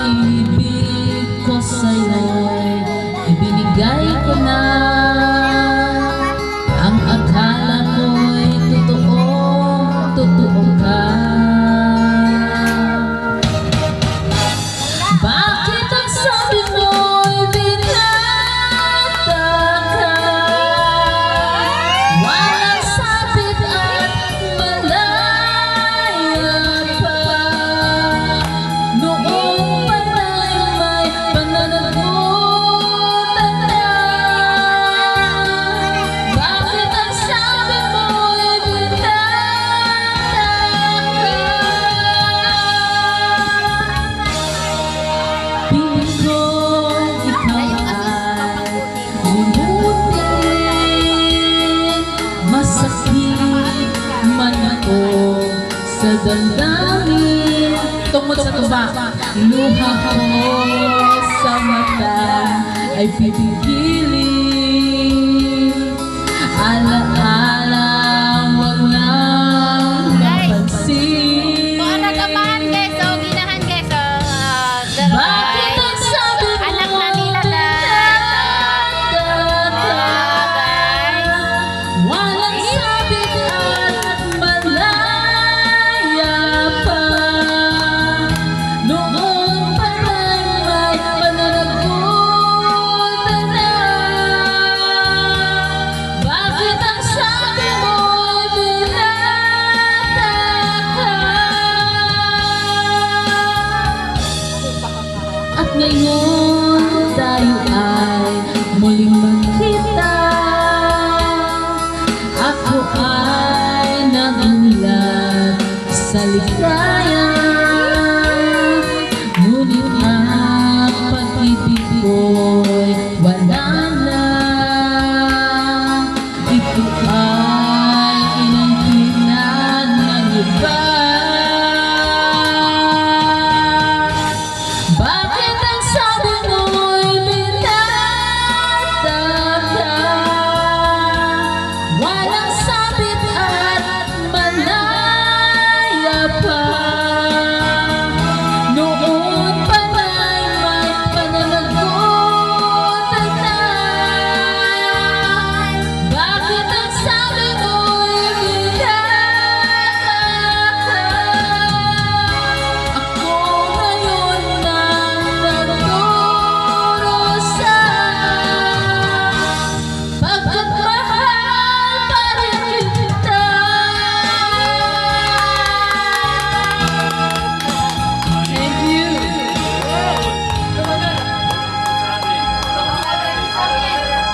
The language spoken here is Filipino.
pag-ibig ko sa'yo'y ibinigay ko na. Ang akala ko'y totoo ka. Bakit ang sabi mo'y binata ka? Walang sabit at malaya pa. Noong panay may pananagutan na. Bakit ang sabi mo'y binata ka? Piling ko ikaw ay lumutin. Masakit man ako sa damdamin. Tungkol sa tuba, luha ko sa mata ay pipigilin. Alaala, wag nang napansin. Bakit ang sabi mo Anak na nila walang sabit at malaya pa. Noong parang may pananagutan na. Bakit ang sabi mo binata ka? At ngayon tayo ay muling